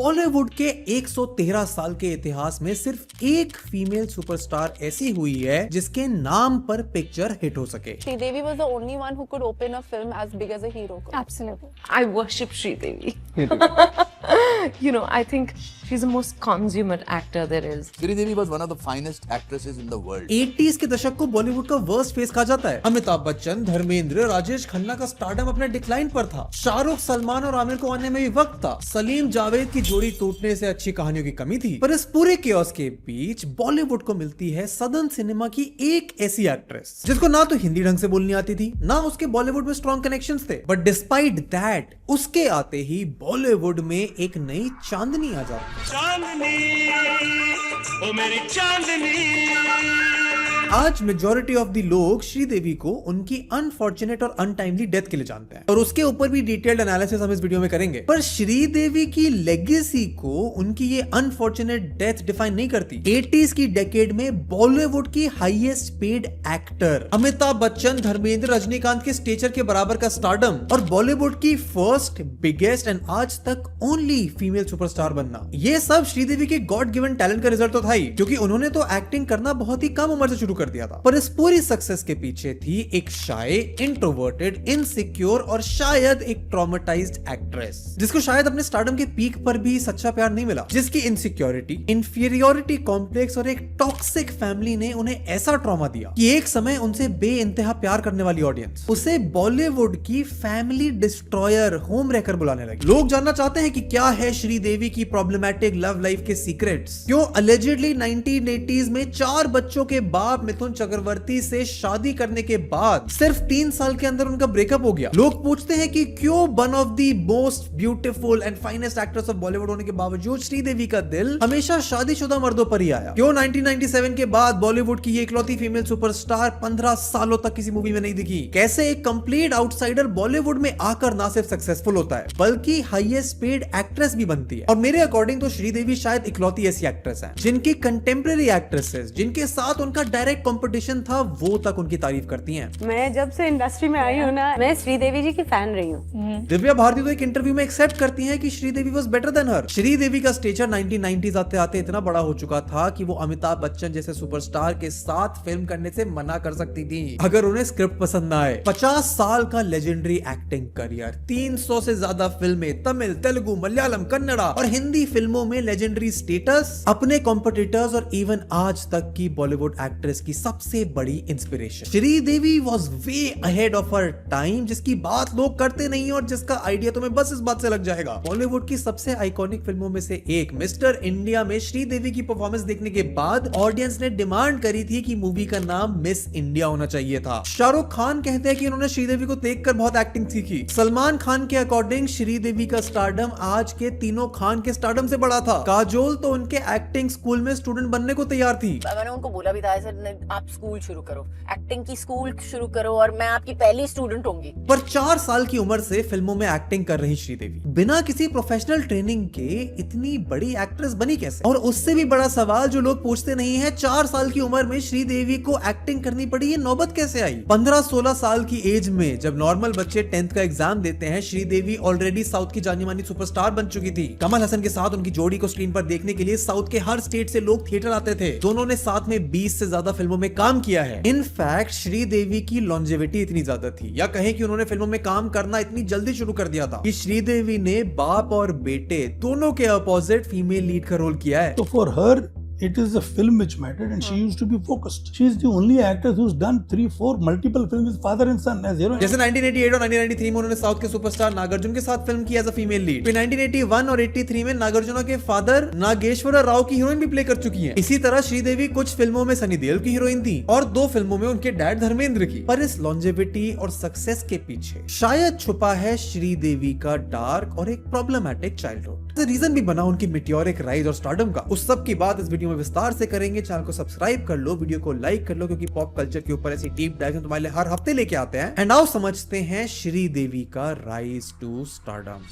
बॉलीवुड के 113 साल के इतिहास में सिर्फ एक फीमेल सुपरस्टार ऐसी हुई है जिसके नाम पर पिक्चर हिट हो सके। Sridevi was the only one who could open a film as big as a hero. Absolutely. I worship Sridevi. You know, I think she's the most consummate actor there is. Sridevi was one of the finest actresses in the world. 80s के दशक को बॉलीवुड का worst face कहा जाता है। अमिताभ बच्चन, धर्मेंद्र, राजेश खन्ना का stardom अपने decline पर था। शाहरुख, सलमान और आमिर को आने में भी वक्त था। सलीम जावेद की जोड़ी टूटने से अच्छी कहानियों की कमी थी। पर इस पूरे केओस के बीच बॉलीवुड को मिलती है सदर्न सिनेमा की एक ऐसी एक्ट्रेस जिसको ना तो हिंदी ढंग से बोलनी आती थी, ना उसके बॉलीवुड में स्ट्रॉन्ग कनेक्शंस थे। बट डिस्पाइट दैट उसके आते ही बॉलीवुड में एक नई चांदनी आ जाती है। चांदनी, ओ मेरी चांदनी। आज मेजॉरिटी ऑफ द लोग श्रीदेवी को उनकी अनफॉर्चुनेट और अनटाइमली डेथ के लिए जानते हैं और उसके ऊपर भी डिटेल्ड एनालिसिस हम इस वीडियो में करेंगे। पर श्रीदेवी की लेगेसी को उनकी ये अनफॉर्चुनेट डेथ डिफाइन नहीं करती। 80s की डेकेड में बॉलीवुड की highest paid actor Amitabh Bachchan, Dharmendra, Rajinikanth के स्टेचर के बराबर का स्टारडम और बॉलीवुड की फर्स्ट, बिगेस्ट एंड आज तक ओनली फीमेल सुपरस्टार बनना, ये सब श्रीदेवी के गॉड गिवन टैलेंट का रिजल्ट तो था ही, क्योंकि उन्होंने तो एक्टिंग करना बहुत ही कम उम्र से शुरू कर दिया था। पर इस पूरी सक्सेस के पीछे थी एक शाय, इंट्रोवर्टेड, इनसिक्योर और शायद एक ट्रॉमेटाइज्ड एक्ट्रेस जिसको शायद अपने स्टारडम के पीक पर भी सच्चा प्यार नहीं मिला, जिसकी इनसिक्योरिटी, इंफीरियोरिटी कॉम्प्लेक्स और एक टॉक्सिक फैमिली ने उन्हें ऐसा ट्रॉमा दिया कि एक समय उनसे बेइंतहा प्यार करने वाली ऑडियंस उसे बॉलीवुड की फैमिली डिस्ट्रॉयर, होम रेकर बुलाने लगी। लोग जानना चाहते हैं कि क्या है श्रीदेवी की प्रॉब्लमैटिक लव लाइफ के सीक्रेट्स, क्यों अलेजिडली 1980s में 4 बच्चों के बाप मिथुन चक्रवर्ती से शादी करने के बाद सिर्फ 3 साल के अंदर उनका ब्रेकअप हो गया। लोग पूछते हैं कि क्यों one of the most beautiful and finest actress of Bollywood होने के बावजूद श्रीदेवी का दिल हमेशा शादीशुदा मर्दों पर ही आया। क्यों 1997 के बाद बॉलीवुड की ये इकलौती फीमेल सुपरस्टार 15 सालों तक किसी मूवी में नहीं दिखी। कैसे एक कंप्लीट आउटसाइडर बॉलीवुड में आकर ना सिर्फ सक्सेसफुल होता है बल्कि हाईएस्ट पेड एक्ट्रेस भी बनती है। और मेरे अकॉर्डिंग तो श्रीदेवी शायद इकलौती ऐसी एक्ट्रेस है जिनकी कंटेम्प्रेरी एक्ट्रेसेस जिनके साथ उनका डायरेक्ट कंपटीशन था वो तक उनकी तारीफ करती हैं। मैं जब से इंडस्ट्री में आई हूँ ना, मैं श्रीदेवी जी की फैन रही हूँ। दिव्या भारती तो एक इंटरव्यू में एक्सेप्ट करती हैं कि श्रीदेवी वाज बेटर देन हर। श्रीदेवी का स्टेचर 1990s आते आते इतना बड़ा हो चुका था कि वो अमिताभ बच्चन जैसे सुपरस्टार के साथ फिल्म करने से मना कर सकती थी अगर उन्हें स्क्रिप्ट पसंद ना आए। 50 साल का लेजेंडरी एक्टिंग करियर, 300 से ज्यादा फिल्में, तमिल, तेलुगु, मलयालम, कन्नड़ा और हिंदी फिल्मों में लेजेंडरी स्टेटस, अपने कॉम्पिटिटर्स और इवन आज तक की बॉलीवुड एक्ट्रेस की सबसे बड़ी inspiration. Sridevi was way ahead of her time, जिसकी बात लोग करते नहीं और जिसका आइडिया तुम्हें बस इस बात से लग जाएगा। बॉलीवुड की सबसे आइकॉनिक फिल्मों में से एक मिस्टर इंडिया में श्रीदेवी की परफॉर्मेंस देखने के बाद ऑडियंस ने डिमांड करी थी कि मूवी का नाम मिस इंडिया होना चाहिए था। शाहरुख खान कहते हैं कि उन्होंने श्रीदेवी को देखकर बहुत एक्टिंग सीखी। सलमान खान के अकॉर्डिंग श्रीदेवी का स्टारडम आज के तीनों खान के स्टारडम से बड़ा था। काजोल तो उनके एक्टिंग स्कूल में स्टूडेंट बनने को तैयार थी। मैंने उनको बोला भी था आप स्कूल शुरू करो, एक्टिंग की स्कूल शुरू करो और मैं आपकी पहली स्टूडेंट होंगी। पर 4 साल की उम्र से फिल्मों में एक्टिंग कर रही श्रीदेवी बिना किसी प्रोफेशनल ट्रेनिंग के इतनी बड़ी एक्ट्रेस बनी कैसे? और उससे भी बड़ा सवाल जो लोग पूछते नहीं है, 4 साल की उम्र में श्रीदेवी को एक्टिंग करनी पड़ी, ये नौबत कैसे आई? 15-16 साल की एज में जब नॉर्मल बच्चे 10th का एग्जाम देते हैं, श्रीदेवी ऑलरेडी साउथ की जानी मानी सुपरस्टार बन चुकी थी। कमल हसन के साथ उनकी जोड़ी को स्क्रीन पर देखने के लिए साउथ के हर स्टेट से लोग थिएटर आते थे। दोनों ने साथ में 20 से ज्यादा फिल्मों में काम किया है। इनफैक्ट श्रीदेवी की लॉन्जेविटी इतनी ज्यादा थी, या कहें कि उन्होंने फिल्मों में काम करना इतनी जल्दी शुरू कर दिया था कि श्रीदेवी ने बाप और बेटे दोनों के अपोजिट फीमेल लीड का रोल किया है। तो for her it is a film which mattered and she used to be focused. She is the only actress who's done 3-4 multiple films with father and son as heroine. जैसे 1988 और 1993 में उन्होंने south के superstar Nagarjuna के साथ film की as a female lead. फिर 1981 और 83 में नागार्जुन के फादर नागेश्वर राव की हीरोइन भी प्ले कर चुकी हैं। इसी तरह श्रीदेवी कुछ फिल्मों में सनी देओल की हीरोइन थी और 2 फिल्मों में उनके डैड धर्मेंद्र की। पर इस लॉन्जेविटी और सक्सेस के पीछे शायद छुपा है श्रीदेवी का डार्क और एक प्रॉब्लमैटिक चाइल्डहुड। रीजन भी बना उनकी मिटियोरिक राइज और स्टारडम का। उस सब की बात इस वीडियो में विस्तार से करेंगे। चैनल को सब्सक्राइब कर लो, वीडियो को लाइक कर लो, क्योंकि पॉप कल्चर के ऊपर ऐसी डीप डाइव हम तुम्हारे लिए हर हफ्ते लेके आते हैं। एंड आओ समझते हैं श्रीदेवी का राइज टू स्टारडम।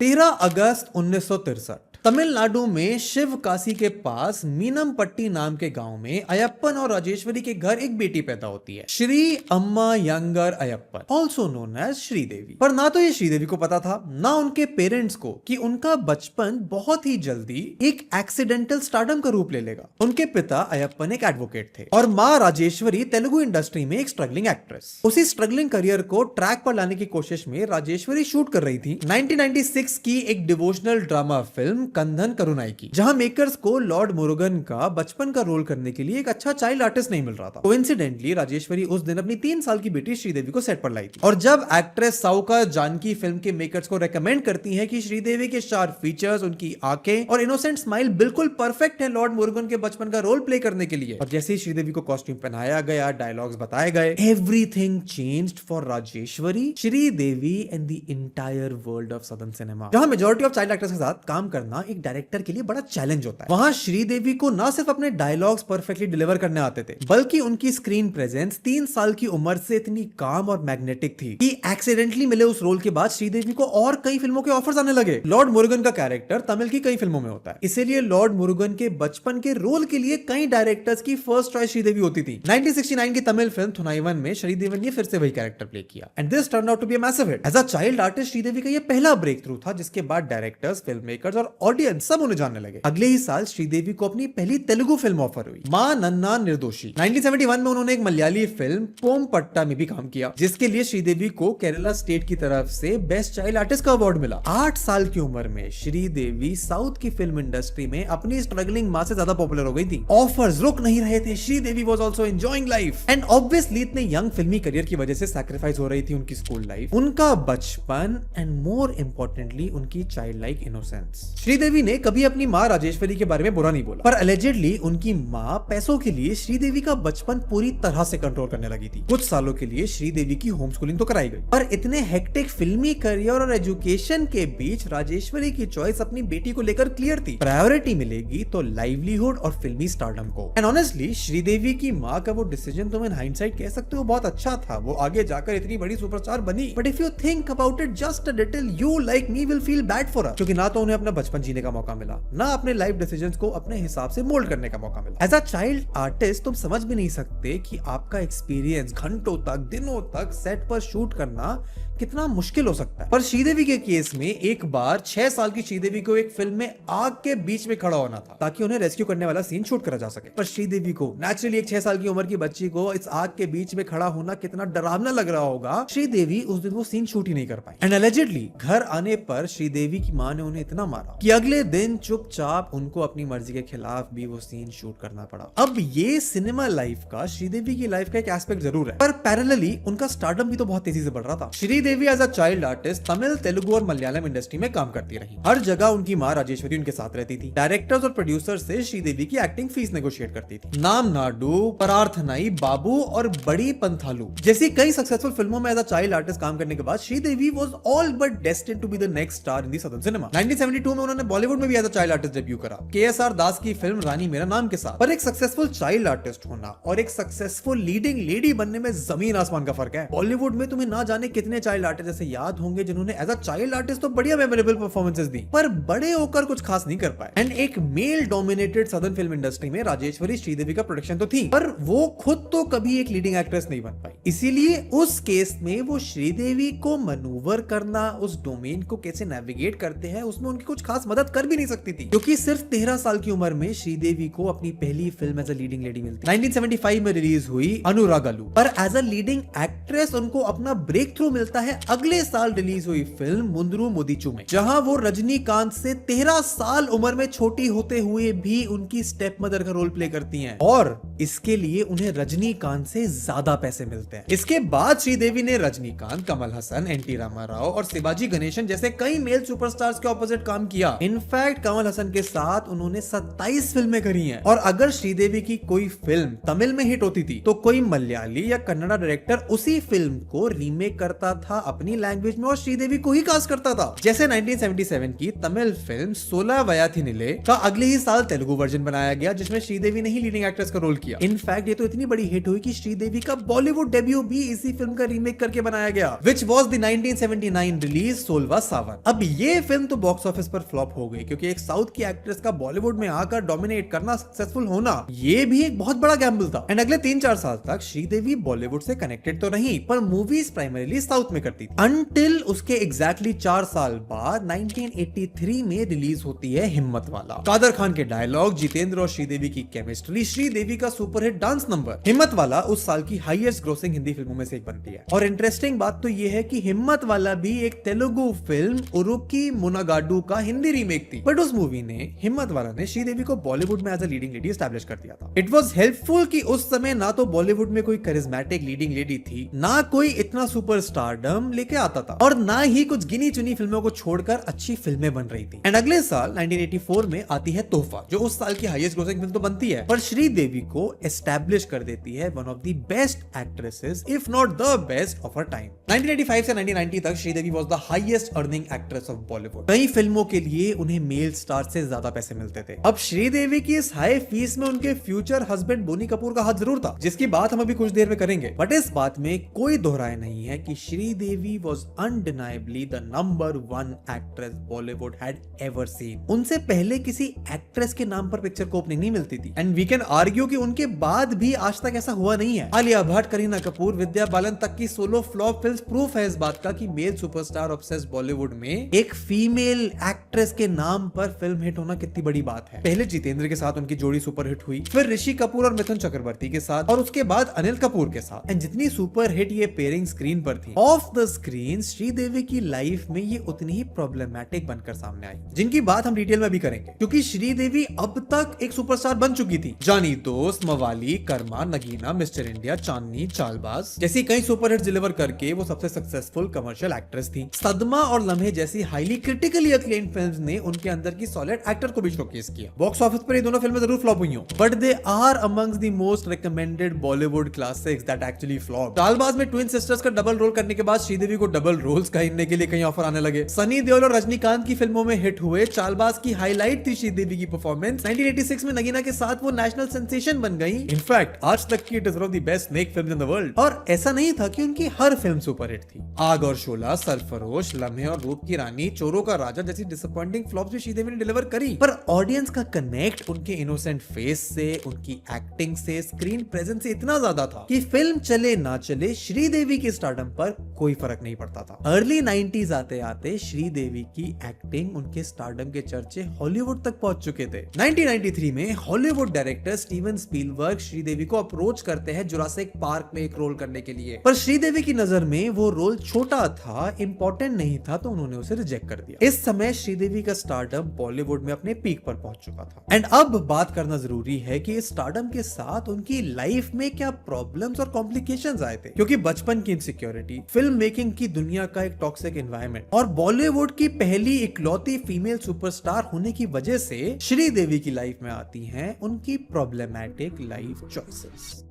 13 अगस्त 1963 तमिलनाडु में शिवकाशी के पास मीनमपट्टी नाम के गांव में अयप्पन और राजेश्वरी के घर एक बेटी पैदा होती है, Shri Amma younger Ayyappan, also known as Sridevi. पर ना तो ये श्रीदेवी को पता था ना उनके पेरेंट्स को कि उनका बचपन बहुत ही जल्दी एक एक्सीडेंटल स्टारडम का रूप ले लेगा। उनके पिता अयप्पन एक एडवोकेट थे और माँ राजेश्वरी तेलुगु इंडस्ट्री में एक स्ट्रगलिंग एक्ट्रेस। उसी स्ट्रगलिंग करियर को ट्रैक पर लाने की कोशिश में राजेश्वरी शूट कर रही थी 1996 की एक डिवोशनल ड्रामा फिल्म कंधन करुणाई की, जहां मेकर्स को लॉर्ड मुरुगन का बचपन का रोल करने के लिए एक अच्छा चाइल्ड आर्टिस्ट नहीं मिल रहा था। कोइंसिडेंटली राजेश्वरी उस दिन अपनी 3 साल की बेटी श्रीदेवी को सेट पर लाई थी और जब एक्ट्रेस साउका जानकी फिल्म के मेकर्स को रेकमेंड करती हैं कि श्रीदेवी के शार्प फीचर्स, उनकी आंखें और इनोसेंट स्माइल बिल्कुल परफेक्ट है लॉर्ड मुरुगन के बचपन का रोल प्ले करने के लिए, और जैसे ही श्रीदेवी को कॉस्ट्यूम पहनाया गया, डायलॉग्स बताए गए, everything changed for Rajeshwari, Sridevi and the entire world of southern cinema. जहां मेजॉरिटी ऑफ चाइल्ड एक्टर्स के साथ काम करना एक डायरेक्टर के लिए बड़ा चैलेंज होता है, वहां श्रीदेवी को ना सिर्फ अपने डायलॉग्स परफेक्टली डिलीवर करने आते थे, बल्कि उनकी स्क्रीन प्रेजेंस 3 साल की उम्र से इतनी काम और मैग्नेटिक थी कि एक्सीडेंटली मिले उस रोल के बाद श्रीदेवी को और कई फिल्मों के ऑफर्स आने लगे। लॉर्ड मुरुगन का कैरेक्टर तमिल की कई फिल्मों में होता है, इसीलिए लॉर्ड मुरुगन के बचपन के रोल के लिए कई डायरेक्टर्स की फर्स्ट चॉइस श्रीदेवी होती थी। 1969 की तमिल फिल्म थुनाइवन में श्रीदेवी ने फिर से वही कैरेक्टर प्ले किया and this turn out to be a massive hit. As a child artist Sridevi का ये पहला ब्रेक थ्रू था, जिसके बाद डायरेक्टर्स, फिल्म मेकर्स और ऑडियंस सब उन्हें जानने लगे। अगले ही साल श्रीदेवी को अपनी पहली तेलुगु फिल्म ऑफर हुई, मां नन्ना निर्दोषी। 1971 में उन्होंने एक मलयाली फिल्म पोम पट्टा में भी काम किया, जिसके लिए श्रीदेवी को केरला स्टेट की तरफ से बेस्ट चाइल्ड आर्टिस्ट का अवार्ड मिला। 8 साल की उम्र में श्रीदेवी साउथ की फिल्म इंडस्ट्री में अपनी स्ट्रगलिंग मां से ज्यादा पॉपुलर हो गई थी। ऑफर्स रुक नहीं रहे थे, Sridevi was also enjoying life and obviously इतने यंग फिल्मी करियर की वजह से सैक्रिफाइस हो रही थी उनकी स्कूल लाइफ, उनका बचपन एंड मोर इंपॉर्टेंटली उनकी चाइल्ड लाइक इनोसेंस। श्रीदेवी ने कभी अपनी मां राजेश्वरी के बारे में बुरा नहीं बोला, पर अलेजेडली उनकी मां पैसों के लिए श्रीदेवी का बचपन पूरी तरह से कंट्रोल करने लगी थी। कुछ सालों के लिए श्रीदेवी की होम स्कूलिंग तो कराई गई, पर इतने हेक्टिक फिल्मी करियर और एजुकेशन के बीच राजेश्वरी की चॉइस अपनी बेटी को लेकर क्लियर थी। प्रायोरिटी मिलेगी तो लाइवलीहुड और फिल्मी स्टारडम को। एंड ऑनेस्टली श्रीदेवी की मां का वो डिसीजन तुम इन हाइंडसाइट कह सकते हो बहुत अच्छा था, वो आगे जाकर इतनी बड़ी सुपरस्टार बनी। But if you think about it just a little, you like me will feel bad for her, क्योंकि ना तो उन्हें अपना बचपन जीने का मौका मिला, ना अपने लाइफ डिसीजंस को अपने हिसाब से मोल्ड करने का मौका मिला। एज अ चाइल्ड आर्टिस्ट तुम समझ भी नहीं सकते कि आपका एक्सपीरियंस घंटों तक, दिनों तक सेट पर शूट करना कितना मुश्किल हो सकता है। पर श्रीदेवी के केस में एक बार 6 साल की श्रीदेवी को एक फिल्म में आग के बीच में खड़ा होना था ताकि उन्हें रेस्क्यू करने वाला सीन शूट करा जा सके। पर श्रीदेवी को नेचुरली एक 6 साल की उम्र की बच्ची को इस आग के बीच में खड़ा होना कितना डरावना लग रहा होगा, श्रीदेवी उस दिन वो सीन शूट ही नहीं कर पाई। एंड अलेजेडली घर आने पर श्रीदेवी की मां ने उन्हें इतना मारा कि अगले दिन चुपचाप उनको अपनी मर्जी के खिलाफ भी वो सीन शूट करना पड़ा। अब ये सिनेमा लाइफ का श्रीदेवी की लाइफ का एक एस्पेक्ट जरूर है, पर पैरेलली उनका स्टारडम भी तो बहुत तेजी से बढ़ रहा था। Sridevi as a child artist Tamil, Telugu और मलयालम इंडस्ट्री में काम करती रही। हर जगह उनकी मां राजेश्वरी उनके साथ रहती थी। डायरेक्टर्स और प्रोड्यूसर से श्रीदेवी की एक्टिंग फीस नेगोशिएट करती थी। नाम नाडू, परार्थनाई, बाबू और बड़ी पंथालू जैसी कई सक्सेसफुल फिल्मों में एज अ चाइल्ड आर्टिस्ट काम करने के बाद Sridevi was all but destined to be the next star in the southern cinema. 1972 में उन्होंने बॉलीवुड में भी as a child artist debut करा, KSR दास की फिल्म रानी मेरा नाम के साथ। पर एक सक्सेसफुल चाइल्ड आर्टिस्ट होना और एक सक्सेसफुल लीडिंग लेडी बनने में जमीन आसमान का फर्क है। बॉलीवुड में तुम्हें ना जाने कितने चाइल्ड आर्टिस्ट ऐसे याद होंगे जिन्होंने एज अ चाइल्ड आर्टिस्ट तो बढ़िया मेमोरेबल परफॉर्मेंसेस दी, पर बड़े होकर कुछ खास नहीं कर पाए। एंड एक male dominated southern film industry में राजेश्वरी श्रीदेवी का प्रोडक्शन तो थी, पर वो खुद तो कभी एक लीडिंग एक्ट्रेस नहीं बन पाई। इसीलिए उस केस में वो श्रीदेवी को मनूवर करना, उस डोमेन को कैसे नेविगेट करते हैं, उसमें उनकी कुछ खास मदद कर भी नहीं सकती थी, क्योंकि सिर्फ 13 साल की उम्र में श्रीदेवी को अपनी पहली film as a leading lady मिलती। 1975 में रिलीज हुई अनुरागालू, पर एज अ लीडिंग एक्ट्रेस उनको अपना ब्रेक थ्रू मिलता है अगले साल रिलीज हुई फिल्म मुंद्रू मुदीचू में, जहां वो रजनीकांत से 13 साल उम्र में छोटी होते हुए भी उनकी स्टेप मदर का रोल प्ले करती हैं, और इसके लिए उन्हें रजनीकांत से ज्यादा पैसे मिलते हैं। इसके बाद श्रीदेवी ने रजनीकांत, कमल हसन, NT रामाराव और शिवाजी गणेशन जैसे कई मेल सुपरस्टार्स के ऑपोजिट काम किया। इनफैक्ट कमल हसन के साथ उन्होंने 27 फिल्में करी हैं, और अगर श्रीदेवी की कोई फिल्म तमिल में हिट होती थी तो कोई मलयाली या कन्नड़ा डायरेक्टर उसी फिल्म को रीमेक करता था था अपनी लैंग्वेज में और श्रीदेवी को ही कास्ट करता था। जैसे 1977 की तमिल फिल्म सोला वयाथिनिले का अगले ही साल तेलुगु वर्जन बनाया गया जिसमें श्रीदेवी ने ही लीडिंग एक्ट्रेस का रोल किया। इनफैक्ट ये तो इतनी बड़ी हिट हुई कि श्रीदेवी का बॉलीवुड डेब्यू भी इसी फिल्म का रीमेक करके बनाया गया, विच वॉज द 1979 रिलीज सोलवा सावन। अब ये फिल्म तो बॉक्स ऑफिस पर फ्लॉप हो गई क्योंकि एक साउथ की एक्ट्रेस का बॉलीवुड में आकर डोमिनेट करना, सक्सेसफुल होना, ये भी एक बहुत बड़ा गैम्बल था। एंड अगले 3-4 साल तक श्रीदेवी बॉलीवुड से कनेक्टेड तो रही पर मूवीज प्राइमरीली साउथ में करती थी, अनटिल उसके एग्जैक्टली 4 साल बाद 1983 में रिलीज होती है हिम्मत वाला। कादर खान के डायलॉग, जितेंद्र और श्रीदेवी की केमिस्ट्री, श्रीदेवी का सुपरहिट डांस नंबर। हिम्मत वाला उस साल की हाईएस्ट ग्रोसिंग हिंदी फिल्मों में से एक बनती है। और इंटरेस्टिंग बात तो ये है कि हिम्मत वाला भी एक तेलुगु फिल्म उरुकी मुनागाडू का हिंदी रीमेक थी, बट उस मूवी ने, हिम्मत वाला ने, श्रीदेवी को बॉलीवुड में as a leading lady establish कर दिया था। इट वाज हेल्पफुल कि उस समय ना तो बॉलीवुड में कोई करिश्मेटिक लीडिंग लेडी थी, ना कोई इतना सुपरस्टारडम लेके आता था, और ना ही कुछ गिनी चुनी फिल्मों को छोड़कर अच्छी फिल्में बन रही थी। एंड अगले साल 1984 में आती है तोहफा, जो उस साल की हाईएस्ट ग्रोसिंग फिल्म तो बनती है पर श्रीदेवी को एस्टैब्लिश कर देती है one of the best actresses if not the best of her time. 1985 से 1990 तक Sridevi was the highest earning actress of Bollywood. कई फिल्मों के लिए उन्हें मेल स्टार से ज्यादा पैसे मिलते थे। अब श्रीदेवी की इस हाई फीस में उनके फ्यूचर हस्बैंड बोनी कपूर का हाथ जरूर था, जिसकी बात हम अभी कुछ देर में करेंगे, बट इस बात में कोई दोहराए नहीं है कि Sridevi was undeniably the number 1 actress Bollywood had ever seen. उनसे पहले किसी एक्ट्रेस के नाम पर पिक्चर को ओपनिंग नहीं मिलती थी, एंड वी कैन आर्ग्यू कि उनके बाद भी आज तक ऐसा हुआ नहीं है। आलिया भट्ट, करीना कपूर, विद्या बालन तक की सोलो फ्लॉप फिल्म्स प्रूफ है इस बात का कि मेल सुपरस्टार ऑब्सेस्ड बॉलीवुड में एक फीमेल एक्ट्रेस के नाम पर फिल्म हिट होना कितनी बड़ी बात है। पहले जितेंद्र के साथ उनकी जोड़ी सुपर हिट हुई, फिर ऋषि कपूर और मिथुन चक्रवर्ती के साथ, और उसके बाद अनिल कपूर के साथ। एंड जितनी सुपर हिट ये पेयरिंग स्क्रीन पर थी, ऑफ द स्क्रीन श्रीदेवी की लाइफ में ये उतनी ही प्रॉब्लमैटिक बनकर सामने आई, जिनकी बात हम डिटेल में भी करेंगे, क्योंकि श्रीदेवी अब तक एक सुपरस्टार बन चुकी थी। जानी दोस्त, मवाली, कर्मा, नगीना, मिस्टर इंडिया, चांदनी, चालबाज जैसी कई सुपर हिट्स डिलीवर करके वो सबसे सक्सेसफुल कमर्शियल एक्ट्रेस थी। सदमा और लम्हे जैसी हाईली क्रिटिकली अक्लेम्ड फिल्म्स ने उनके अंदर की सॉलिड एक्टर को भी शोकेस किया। बॉक्स ऑफिस पर ये दोनों फिल्में जरूर फ्लॉप हुई हो, but they are amongst the most recommended Bollywood classics that actually flop. Chaalbaaz में ट्विन सिस्टर्स का डबल रोल करने के बाद श्रीदेवी को डबल रोल्स कहने के लिए कई ऑफर आने लगे। सनी देओल और रजनीकांत की फिल्मों में हिट हुए। चालबाज की हाईलाइट थी श्रीदेवी की परफॉर्मेंस। 1986 में नगीना के साथ वो नेशनल सेंसेशन बन गई। इनफैक्ट आज तक की it is one of the best snake films in the world. और ऐसा नहीं था कि उनकी हर फिल्म सुपर हिट थी। आग और शोला, सरफरोश, लम्हे और रूप की रानी, चोरों का राजा जैसी डिसअपॉइंटिंग फ्लॉप्स भी श्रीदेवी ने डिलीवर करी, पर ऑडियंस का कनेक्ट उनके इनोसेंट फेस से, उनकी एक्टिंग से, स्क्रीन प्रेजेंस से इतना ज्यादा था कि फिल्म चले ना चले श्रीदेवी के स्टारडम पर कोई फर्क नहीं पड़ता था। अर्ली 90s आते आते श्रीदेवी की एक्टिंग, उनके स्टारडम के चर्चे हॉलीवुड तक पहुंच चुके थे। 1993 में Hollywood director Steven Spielberg Sridevi को अप्रोच करते हैं जुरासिक पार्क में एक रोल करने के लिए, पर श्रीदेवी की नजर में वो रोल छोटा था, इंपॉर्टेंट नहीं था, तो उन्होंने उसे रिजेक्ट कर दिया। इस समय श्रीदेवी का स्टारडम बॉलीवुड में अपने पीक पर पहुंच चुका था। एंड अब बात करना जरूरी है कि इस स्टारडम के साथ उनकी लाइफ में क्या प्रॉब्लम्स और कॉम्प्लिकेशंस आए थे, क्योंकि बचपन की इनसिक्योरिटी, फिल्म मेकिंग की दुनिया का एक टॉक्सिक एनवायरनमेंट और बॉलीवुड की पहली इकलौती फीमेल सुपरस्टार होने की वजह से श्रीदेवी की लाइफ में आती हैं उनकी प्रॉब्लमैटिक लाइफ चॉइसेस।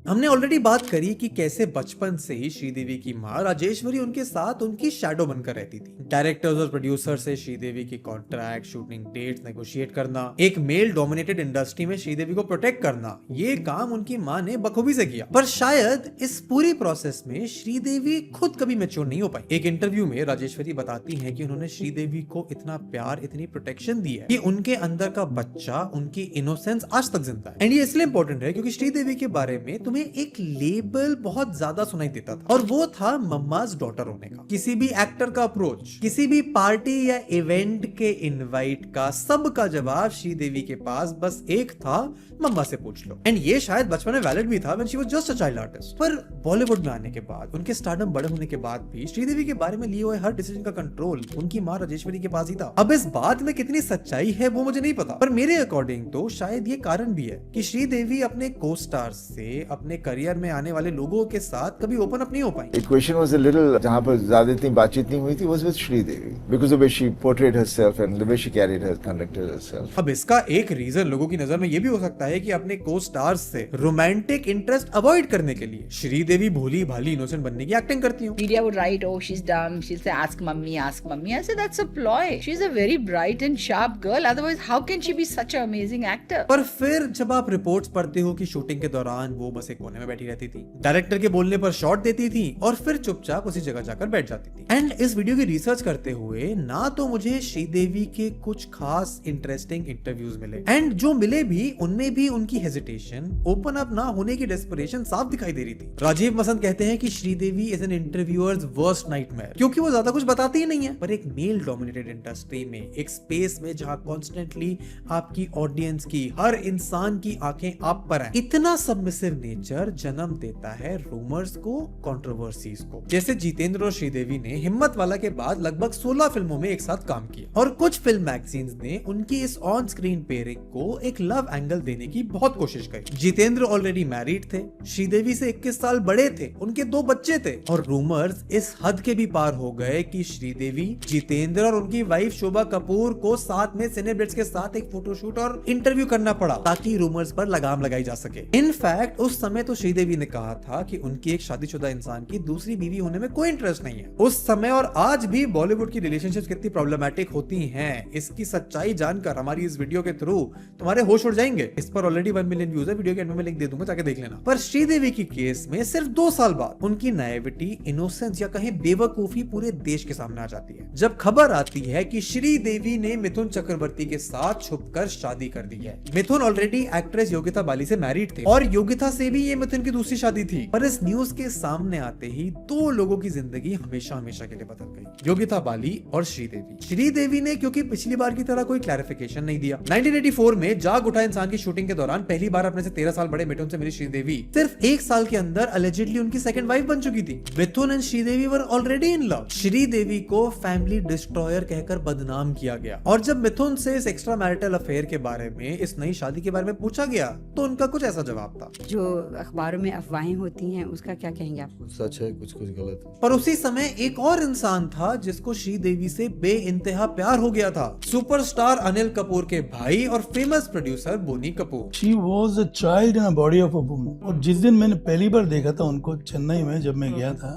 हमने ऑलरेडी बात करी कि कैसे बचपन से ही श्रीदेवी की मां राजेश्वरी उनके साथ उनकी शैडो बनकर रहती थी। डायरेक्टर्स और प्रोड्यूसर से श्रीदेवी की कॉन्ट्रैक्ट, शूटिंग डेट्स नेगोशिएट करना, एक मेल डोमिनेटेड इंडस्ट्री में श्रीदेवी को प्रोटेक्ट करना, ये काम उनकी मां ने बखूबी से किया। पर शायद इस पूरी प्रोसेस में श्रीदेवी खुद कभी मैच्योर नहीं हो पाई। एक इंटरव्यू में राजेश्वरी बताती हैं कि उन्होंने श्रीदेवी को इतना प्यार, इतनी प्रोटेक्शन दी है कि उनके अंदर का बच्चा, उनकी इनोसेंस आज तक जिंदा है। एंड ये इसलिए इंपॉर्टेंट है क्योंकि श्रीदेवी के बारे में तुम्हें एक लेबल बहुत ज्यादा सुनाई देता था, और वो था मम्माज डॉटर होने का। किसी भी एक्टर का अप्रोच, किसी भी पार्टी या इवेंट के इनवाइट का, सब का जवाब श्रीदेवी के पास बस एक था, मम्मा से पूछ लो। एंड ये शायद बचपन में वैलिड भी था when she was just a child artist. पर बॉलीवुड में आने के बाद, उनके स्टारडम बड़े होने के बाद भी श्रीदेवी के बारे में लिए हुए हर डिसीजन का कंट्रोल उनकी मां राजेश्वरी के पास ही था। अब इस बात में कितनी सच्चाई है वो मुझे नहीं पता, पर मेरे अकॉर्डिंग तो शायद ये कारण भी है कि श्रीदेवी अपने को स्टार से, अपने अपने करियर में आने वाले लोगों के साथ कभी ओपन अप नहीं हो पाई। Equation was a little जहाँ पर ज्यादा इतनी बातचीत नहीं हुई थी was with Sridevi because of the way she portrayed herself and the way she carried her, conducted herself. अब इसका एक रीजन लोगों की नजर में ये भी हो सकता है कि अपने को स्टार्स से रोमांटिक इंटरेस्ट अवॉइड करने के लिए श्रीदेवी भोली भाली इनोसेंट बनने की एक्टिंग करती हूँ। Media would write, oh, she's dumb. She'll say, ask mummy, ask mummy. I said, that's a ploy. She's a very bright and sharp girl. Otherwise, how can she be such an amazing actor? पर फिर जब आप reports पढ़ते हो कि shooting के दौरान वो बस एक कोने में बैठी रहती थी, डायरेक्टर के बोलने पर शॉट देती थी और फिर चुपचाप उसी जगह जाकर बैठ जाती थी। एंड इस वीडियो की रिसर्च करते हुए ना तो मुझे श्रीदेवी के कुछ खास इंटरेस्टिंग इंटरव्यूज मिले, एंड जो मिले भी उनमें भी उनकी हेजिटेशन, ओपन अप ना होने की डेस्परेशन साफ दिखाई दे रही थी। राजीव मसंद कहते हैं कि Sridevi is an interviewers worst nightmare, क्योंकि वो ज्यादा कुछ बताती ही नहीं है। पर एक मेल डोमिनेटेड इंडस्ट्री में, एक स्पेस में जहां कॉन्स्टेंटली आपकी ऑडियंस की, हर इंसान की आंखें आप पर हैं, इतना सबमिसिव नेचर जन्म देता है रूमर्स को, कंट्रोवर्सीज को। जैसे जितेंद्र और श्रीदेवी ने हिम्मत वाला के बाद लगभग 16 फिल्मों में एक साथ काम किया और कुछ फिल्म मैगजीन्स ने उनकी इस ऑन स्क्रीन पेयरिंग को एक लव एंगल देने की बहुत कोशिश करी। जितेंद्र ऑलरेडी मैरिड थे, श्रीदेवी से 21 साल बड़े थे, उनके 2 बच्चे थे और रूमर्स इस हद के भी पार हो गए कि श्रीदेवी, जितेंद्र और उनकी वाइफ शोभा कपूर को साथ में सेलिब्रिटीज के साथ एक फोटोशूट और इंटरव्यू करना पड़ा ताकि रूमर्स पर लगाम लगाई जा सके। इनफैक्ट उस समय तो श्रीदेवी ने कहा था कि उनकी एक शादीशुदा इंसान की दूसरी बीवी होने में कोई इंटरेस्ट नहीं है। उस समय और आज भी बॉलीवुड की रिलेशनशिप्स कितनी प्रॉब्लमैटिक होती हैं, इसकी सच्चाई जानकर हमारी इस वीडियो के थ्रू तुम्हारे होश उड़ जाएंगे। इस पर ऑलरेडी 1 मिलियन व्यूज है, वीडियो के एंड में लिंक दे दूंगा, जाके देख लेना। पर श्रीदेवी की केस में सिर्फ 2 साल बाद उनकी नाइविटी, इनोसेंस या कहीं बेवकूफी पूरे देश के सामने आ जाती है, जब खबर आती है कि श्रीदेवी ने मिथुन चक्रवर्ती के साथ छुपकर शादी कर दी है। मिथुन ऑलरेडी एक्ट्रेस योगिता बाली से मैरिड थे और योगिता से भी ये मिथुन की दूसरी शादी थी। पर इस न्यूज के सामने आते ही 2 लोगों की जिंदगी हमेशा हमेशा के लिए बदल गई, योगिता बाली और श्रीदेवी। श्रीदेवी ने क्योंकि पिछली बार की तरह कोई क्लैरिफिकेशन नहीं दिया। 1984 में जाग उठा इंसान की शूटिंग के दौरान पहली बार अपने से 13 साल बड़े मिथुन से मिली श्रीदेवी सिर्फ 1 साल के अंदर अलेजिडली उनकी सेकंड वाइफ बन चुकी थी। Mithun and Sridevi were already in love. Sridevi को फैमिली डिस्ट्रॉयर कहकर बदनाम किया गया और जब मिथुन से इस एक्स्ट्रा मैरिटल अफेयर के बारे में, इस नई शादी के बारे में पूछा गया तो उनका कुछ ऐसा जवाब था। जो अखबारों में अफवाहें होती हैं उसका क्या कहेंगे आप? कुछ सच है, कुछ गलत है। पर उसी समय एक और इंसान था जिसको श्रीदेवी से बेइंतहा प्यार हो गया था, सुपरस्टार अनिल कपूर के भाई और famous producer Boney Kapoor. She was a child in a body of a woman. और जिस दिन मैंने पहली बार देखा था उनको चेन्नई में, जब मैं गया था,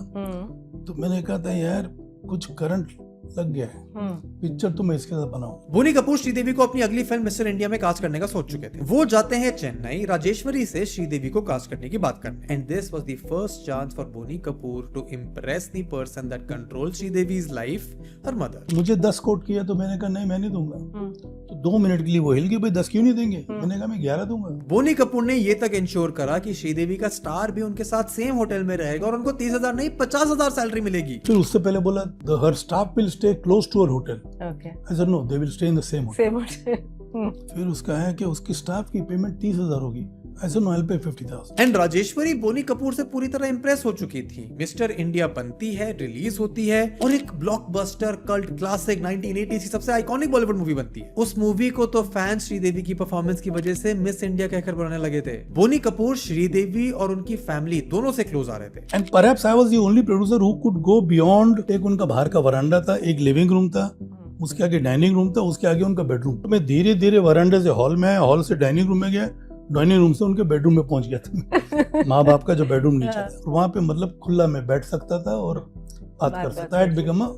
तो मैंने कहा था यार कुछ करंट लग गया है, पिक्चर तो मैं इसके साथ बनाऊं। बोनी कपूर श्रीदेवी को अपनी अगली फिल्म मिस्टर इंडिया में कास्ट करने का सोच चुके थे। वो जाते हैं चेन्नई राजेश्वरी से श्रीदेवी को कास्ट करने की बात करने। And this was the first chance for Boney Kapoor to impress the person that controls Sridevi's life, her mother. मुझे 10 कोट किया तो मैंने कहा नहीं मैं नहीं दूंगा। तो 2 मिनट के लिए वो हिल गई, भाई 10 क्यों नहीं देंगे? मैंने कहा मैं 11 दूंगा। बोनी कपूर ने ये तक इंश्योर करा कि श्रीदेवी का स्टार भी उनके साथ सेम होटल में रहेगा और उनको 30,000 नहीं 50,000 सैलरी मिलेगी। फिर उससे पहले बोला हर staff will stay close to her hotel. Okay. I said no, they will stay in the same hotel. Same hotel. फिर उसका है कि उसकी स्टाफ की पेमेंट 30,000 होगी। I said no, I'll pay 50,000. And Rajeshwari Boney Kapoor से पूरी तरह इंप्रेस हो चुकी थी। मिस्टर इंडिया बनती है, रिलीज होती है और एक ब्लॉकबस्टर कल्ट क्लासिक 1980s की सबसे आइकॉनिक बॉलीवुड मूवी बनती है। उस मूवी को तो फैंस श्रीदेवी की परफॉर्मेंस की वजह से मिस इंडिया कहकर बुलाने लगे थे। बोनी कपूर श्रीदेवी और उनकी फैमिली दोनों से क्लोज आ रहे थे। And perhaps I was the only producer who could go beyond। एक उनका बाहर का वरांडा था, एक लिविंग रूम था, उसके आगे डाइनिंग रूम था, उसके आगे उनका बेडरूम। तो मैं धीरे धीरे वरांडे से हॉल में आया, हॉल से डाइनिंग रूम में गया, डाइनिंग रूम से उनके बेडरूम में पहुंच गया था। माँ बाप का जो बेडरूम नीचे था, वहाँ पे मतलब खुला मैं बैठ सकता था और बात कर सकता था। It become a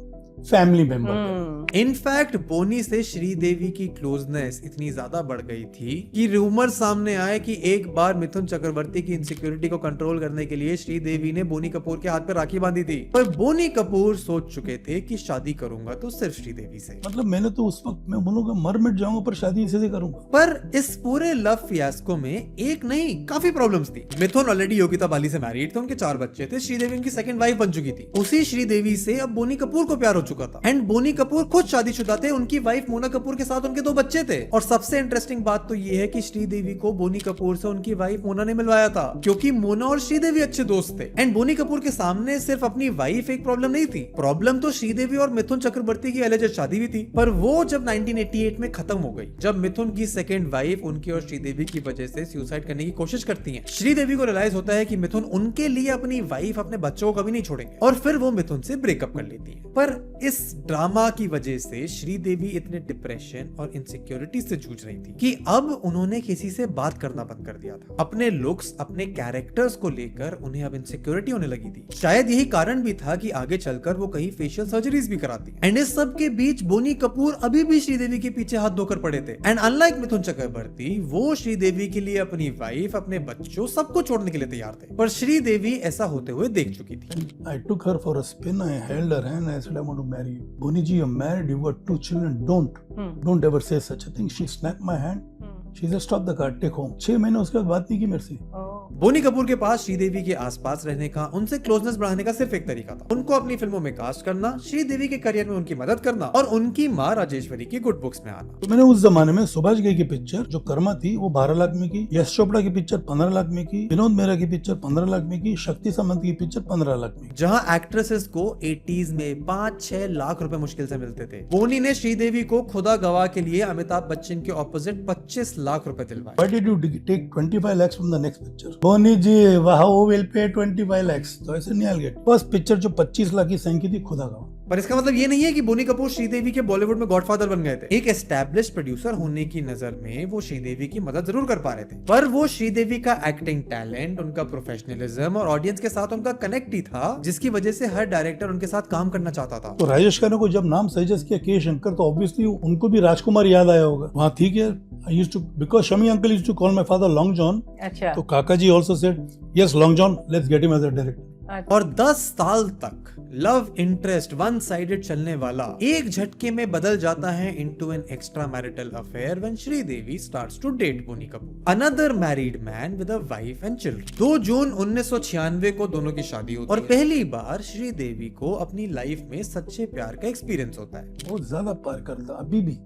family member. In fact Boney से श्रीदेवी की क्लोजनेस इतनी ज्यादा बढ़ गई थी कि रूमर सामने आए कि एक बार मिथुन चक्रवर्ती की इनसिक्योरिटी को कंट्रोल करने के लिए श्रीदेवी ने बोनी कपूर के हाथ पे राखी बांधी थी। पर बोनी कपूर सोच चुके थे कि शादी करूंगा तो सिर्फ श्रीदेवी से। मतलब मैंने तो उस वक्त मैं बोलूंगा मर मिट जाऊंगा पर शादी इसी से करूंगा। पर इस पूरे लव फियास्को में एक नहीं काफी प्रॉब्लम्स थी। मिथुन ऑलरेडी योगिता बाली से मैरिड थे, उनके 4 बच्चे थे, श्रीदेवी उनकी सेकंड वाइफ बन चुकी थी। उसी श्रीदेवी से अब बोनी कपूर को प्यार हो चुका था एंड बोनी कपूर खुद शादीशुदा थे, उनकी वाइफ मोना कपूर के साथ उनके 2 बच्चे थे। और सबसे इंटरेस्टिंग बात तो ये है कि श्रीदेवी को बोनी कपूर से उनकी वाइफ मोना ने मिलवाया था, क्योंकि मोना और श्रीदेवी अच्छे दोस्त थे। एंड बोनी कपूर के सामने सिर्फ अपनी वाइफ एक प्रॉब्लम नहीं थी, प्रॉब्लम तो श्रीदेवी और मिथुन चक्रवर्ती की एलिजेड शादी भी थी। पर वो जब 1988 में खत्म हो गई, जब मिथुन की सेकेंड वाइफ उनकी और श्रीदेवी की वजह से सुसाइड करने की कोशिश करती है। श्रीदेवी को रियलाइज होता है कि मिथुन उनके लिए अपनी वाइफ, अपने बच्चों को कभी नहीं छोड़ेंगे, और फिर वो मिथुन से ब्रेकअप कर लेती है। पर इस ड्रामा की वजह से श्रीदेवी इतने डिप्रेशन और इनसिक्योरिटी से जूझ रही थी कि अब उन्होंने किसी से बात करना बंद कर दिया था। अपने लुक्स, अपने कैरेक्टर्स को लेकर उन्हें अब इनसिक्योरिटी होने लगी थी। शायद यही कारण भी था कि आगे चलकर वो कई फेशियल सर्जरीज भी कराती। एंड इस सब के बीच बोनी कपूर अभी भी श्रीदेवी के पीछे हाथ धोकर पड़े थे। एंड अनलाइक मिथुन चक्रवर्ती, वो श्रीदेवी के लिए अपनी वाइफ, अपने बच्चों, सबको छोड़ने के लिए तैयार थे। पर श्रीदेवी ऐसा होते हुए देख चुकी थी। I took her for a spin. I held her hand. I said, "I want to marry you." Boni ji, you're married. You've got 2 children. Don't ever say such a thing. She snapped my hand. She said, "Stop the car. Take home." 6 महीने उसके बाद बात नहीं की मेरे से। बोनी कपूर के पास श्रीदेवी के आसपास रहने का, उनसे क्लोजनेस बढ़ाने का सिर्फ एक तरीका था, उनको अपनी फिल्मों में कास्ट करना, श्रीदेवी के करियर में उनकी मदद करना और उनकी मां राजेश्वरी की गुड बुक्स में आना। तो मैंने उस जमाने में सुभाष घई की पिक्चर जो कर्मा थी वो 12 लाख में की, यश चोपड़ा की पिक्चर 15 लाख में की, विनोद मेहरा की पिक्चर 15 लाख में की, शक्ति सामंत की पिक्चर 15 लाख में की। जहां एक्ट्रेसेस को 80s में 5-6 लाख रुपए मुश्किल से मिलते थे, बोनी ने श्रीदेवी को खुदा गवाह के लिए अमिताभ बच्चन के ऑपोजिट 25 लाख रुपए दिलवाए। Why did you take 25 lakhs from the next picture? Bony ji, wow, will pay 25 lakhs. तो ऐसे नहीं I'll get. बस पिक्चर जो 25 लाख की साइन की थी खुदा गवाह। पर इसका मतलब ये नहीं है कि बोनी कपूर श्रीदेवी के बॉलीवुड में गॉडफादर बन गए थे। एक एस्टैब्लिश्ड प्रोड्यूसर होने की नजर में वो श्रीदेवी की मदद जरूर कर पा रहे थे, पर वो श्रीदेवी का एक्टिंग टैलेंट, उनका प्रोफेशनलिज्म और ऑडियंस के साथ उनका कनेक्ट ही था, जिसकी वजह से हर डायरेक्टर उनके साथ काम करना चाहता था। तो राजेश खन्ना को जब नाम सजेस्ट किया के शंकर, तो ऑब्वियसली उनको भी राजकुमार याद आया होगा। वहाँ ठीक है, I used to, because Shami uncle used to call my father Long John. अच्छा। तो काका जी also said, yes, Long John, let's get him as a director. और 10 साल तक लव इंटरेस्ट वन साइडेड चलने वाला एक झटके में बदल जाता है into an extra marital affair when Sridevi starts to date Boney Kapoor, another married man with a wife and children. 2 जून 1996 को दोनों की शादी होती है और पहली बार श्रीदेवी को अपनी लाइफ में सच्चे प्यार का एक्सपीरियंस होता है। बहुत ज्यादा प्यार करता अभी भी,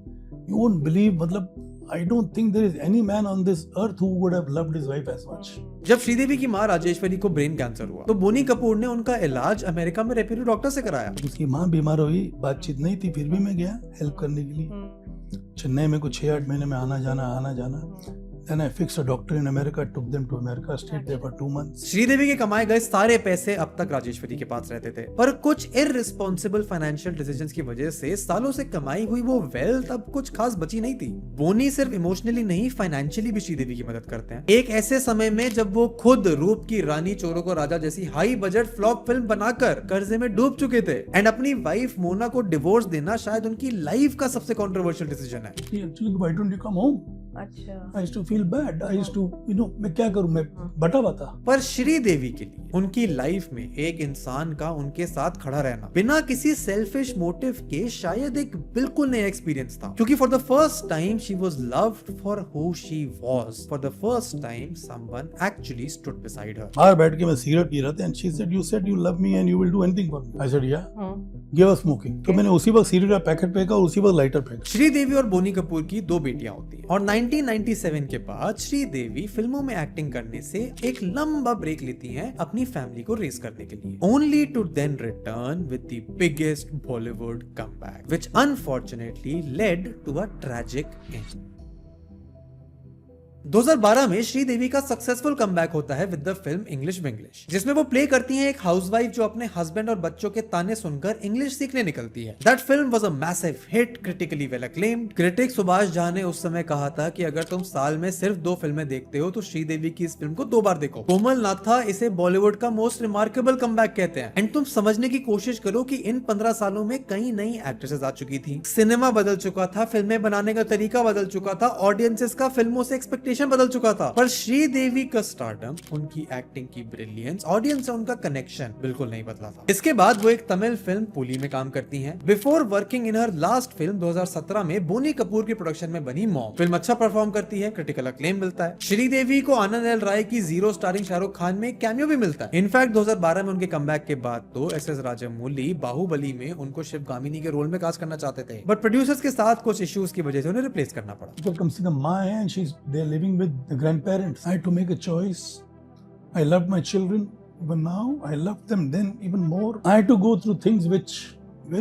you won't believe, मतलब I don't think there is any man on this earth who would have loved his wife as much. जब श्रीदेवी की मां राजेश्वरी को ब्रेन कैंसर हुआ तो बोनी कपूर ने उनका इलाज अमेरिका में रेप्यूटेड डॉक्टर से कराया। उसकी मां बीमार हुई, बातचीत नहीं थी, फिर भी मैं गया हेल्प करने के लिए। चेन्नई में कुछ 6-8 महीने में आना जाना। Then I fixed a doctor in America, took them to America, stayed there for 2 months. Sridevi के कमाए गए सारे पैसे अब तक राजेश्वरी के पास रहते थे, पर कुछ इररिस्पॉन्सिबल फाइनेंशियल डिसीजंस की वजह से सालों से कमाई हुई वो वेल्थ अब कुछ खास बची नहीं थी। बोनी सिर्फ इमोशनली नहीं, फाइनेंशियली भी श्रीदेवी की मदद करते हैं। एक ऐसे समय में जब वो खुद रूप की रानी चोरों को राजा जैसी हाई बजट फ्लॉप फिल्म बनाकर कर्जे में डूब चुके थे, एंड अपनी वाइफ मोना को डिवोर्स देना शायद उनकी लाइफ का सबसे कंट्रोवर्शियल डिसीजन है। Actually, why don't you come home? अच्छा। I used to feel bad. I used to, मैं क्या करूं, मैं बटा बता। पर श्रीदेवी के लिए उनकी लाइफ में एक इंसान का उनके साथ खड़ा रहना बिना किसी सेल्फिश मोटिव के शायद एक बिल्कुल नया एक्सपीरियंस था, क्योंकि for the first time she was loved for who she was. For the first time someone actually stood beside her. बाहर बैठ के मैं सिगरेट पी रहा था, and she said, "You said you love me and you will do anything for me." I said, "Yeah." Give us smoking. तो मैंने उसी वक्त सिगरेट का पैकेट फेंका और उसी वक्त लाइटर फेंका। श्रीदेवी और बोनी कपूर की 2 बेटियां होती हैं और 1997 के बाद श्रीदेवी फिल्मों में एक्टिंग करने से एक लंबा ब्रेक लेती हैं अपनी फैमिली को रेस करने के लिए, only to then return with the biggest Bollywood comeback which unfortunately led to a tragic end. 2012 में श्रीदेवी का सक्सेसफुल कमबैक होता है with the film English Vinglish, जिसमें वो प्ले करती हैं एक हाउसवाइफ जो अपने हस्बैंड और बच्चों के ताने सुनकर इंग्लिश सीखने निकलती है। That film was a massive hit, critically well acclaimed. Critic Subhash Jha ने उस समय कहा था कि अगर तुम साल में सिर्फ 2 फिल्में देखते हो तो श्रीदेवी की इस फिल्म को 2 बार देखो। कोमल नाथा इसे बॉलीवुड का मोस्ट रिमार्केबल कमबैक कहते हैं। एंड तुम समझने की कोशिश करो कि इन 15 सालों में कई नई एक्ट्रेसेस आ चुकी थी, सिनेमा बदल चुका था, फिल्में बनाने का तरीका बदल चुका था, ऑडियंसेस का फिल्मों से एक्सपेक्टेशन रेपुटेशन बदल चुका था। पर श्रीदेवी का स्टारडम, उनकी एक्टिंग की ब्रिलियंस, ऑडियंस से उनका कनेक्शन बिल्कुल नहीं बदला था। इसके बाद वो एक तमिल फिल्म पुली में काम करती हैं। Before working in her last film 2017 में बोनी कपूर की प्रोडक्शन में बनी मॉम। फिल्म अच्छा परफॉर्म करती है, क्रिटिकल अक्लेम मिलता है। श्रीदेवी को आनंद एल राय की जीरो स्टारिंग शाहरुख खान में कैमियो भी मिलता है। इनफैक्ट 2012 में उनके कमबैक के बाद तो एस राजमौली बाहुबली में उनको शिवगामिनी के रोल में कास्ट करना चाहते थे, बट प्रोड्यूसर्स के साथ कुछ इश्यूज की वजह से उन्हें रिप्लेस करना पड़ा। Because कम से कम माँ है and they're living with the grandparents. I had to make a choice. I loved my children, but now I love them then even more. I had to go through things which I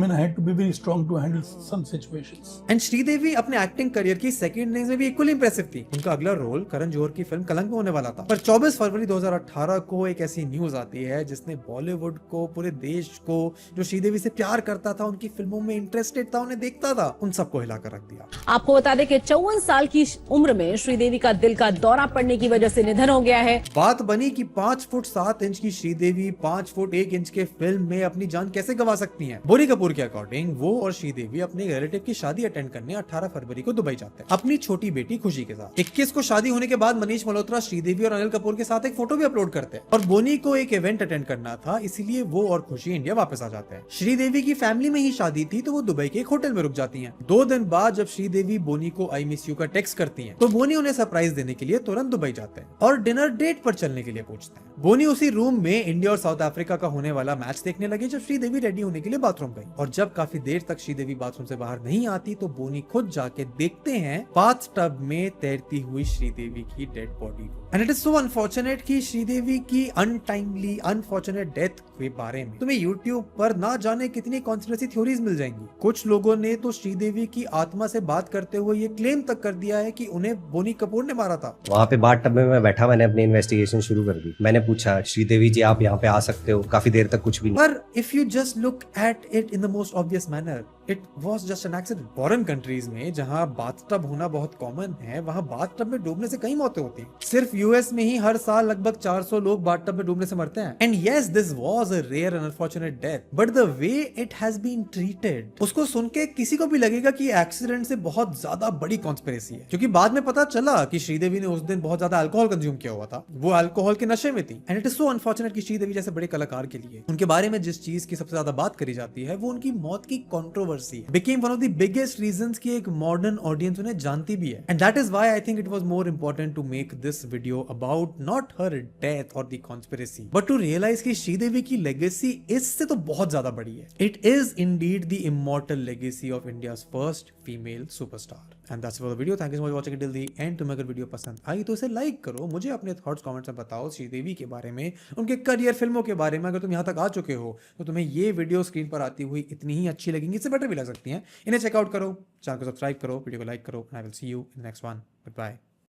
had to be very strong to handle some situations. And Sridevi अपने acting career की second innings में भी equally impressive थी। उनका अगला role Karan Johar की film कलंक में होने वाला था, पर 24 फरवरी 2018 को एक ऐसी न्यूज आती है जिसने बॉलीवुड को, पूरे देश को, जो श्रीदेवी से प्यार करता था, उनकी फिल्मों में इंटरेस्टेड था, उन्हें देखता था, उन सबको हिलाकर रख दिया। आपको बता दें कि 54 साल की उम्र में श्रीदेवी का दिल का दौरा पड़ने की वजह से निधन हो गया है। बात बनी कि 5 फुट 7 इंच की श्रीदेवी 5 फुट 1 इंच के फिल्म में अपनी जान कैसे गंवा सकती हैं। बोनी कपूर के अकॉर्डिंग वो और श्रीदेवी अपने रिलेटिव की शादी अटेंड करने 18 फरवरी को दुबई जाते हैं, अपनी छोटी बेटी खुशी के साथ। 21 को शादी होने के बाद मनीष मल्होत्रा श्रीदेवी और अनिल कपूर के साथ एक फोटो भी अपलोड करते हैं। और बोनी को एक इवेंट अटेंड करना था, इसीलिए वो और खुशी इंडिया वापस आ जाते हैं। श्रीदेवी की फैमिली में ही शादी थी, तो वो दुबई के एक होटल में रुक जाती हैं। 2 दिन बाद जब श्रीदेवी बोनी को आई मिस यू का टेक्स्ट करती हैं, तो बोनी उन्हें सरप्राइज देने के लिए तुरंत दुबई जाते हैं और डिनर डेट पर चलने के लिए पूछते हैं। बोनी उसी रूम में इंडिया और साउथ अफ्रीका का होने वाला मैच देखने लगे जब श्रीदेवी रेडी होने के लिए बाथरूम गई। और जब काफी देर तक श्रीदेवी बाथरूम से बाहर नहीं आती, तो बोनी खुद जाके देखते हैं बाथ टब में तैरती हुई श्रीदेवी की डेड बॉडी को। And it is so unfortunate कि श्रीदेवी की अनटाइमली अनफॉर्चुनेट डेथ के बारे में तुम्हें यूट्यूब पर ना जाने कितनी कॉन्स्पिरेसी थ्योरीज मिल जाएंगी। कुछ लोगों ने तो श्रीदेवी की आत्मा से बात करते हुए ये क्लेम तक कर दिया है कि उन्हें बोनी कपूर ने मारा था। वहाँ पे बाथ टब में मैं बैठा, मैंने अपनी इन्वेस्टिगेशन शुरू कर दी। मैंने पूछा, श्रीदेवी जी आप यहाँ पे आ सकते हो? काफी देर तक कुछ भी नहीं। पर if you just look at it in the most obvious manner, it was just an accident. Foreign countries में जहां बाथटब होना बहुत कॉमन है, वहां बाथटब में डूबने से कई मौतें होती हैं। सिर्फ यूएस में ही हर साल लगभग 400 लोग बाथटब में डूबने से मरते हैं। And yes, this was a rare and unfortunate death, but the way it has been treated, उसको सुन के किसी को भी लगेगा कि एक्सीडेंट से बहुत ज्यादा बड़ी कॉन्स्पिरेसी है। क्योंकि बाद में पता चला कि श्रीदेवी ने उस दिन बहुत ज्यादा अल्कोहल कंज्यूम किया हुआ था, वो अल्कोहल के नशे में थी। And it is so unfortunate कि श्रीदेवी जैसे बड़े कलाकार के लिए उनके बारे में जिस चीज की सबसे ज्यादा बात करी जाती है, वो उनकी मौत की कंट्रोवर्सी है। Became one of the biggest reasons कि एक मॉडर्न ऑडियंस उन्हें जानती भी है। And that is why I think it was more important to make this video about not her death और the conspiracy, but to realise कि श्रीदेवी की legacy इससे तो बहुत ज्यादा बड़ी है। It is Indeed the immortal legacy of India's first female superstar. And that's for the video. Thank you so much watching till the end. तुम्हें अगर वीडियो पसंद आई तो इसे लाइक करो, मुझे अपने थॉट्स कमेंट्स में बताओ श्रीदेवी के बारे में, उनके करियर, फिल्मों के बारे में। अगर तुम यहाँ तक आ चुके हो तो तुम्हें ये वीडियो स्क्रीन पर आती हुई इतनी ही अच्छी लगेंगी, इससे बेटर भी लग सकती हैं। इन्हें चेकआउट करो, चैनल को सब्सक्राइब करो, वीडियो को लाइक करो। I will see you in next one. Good bye.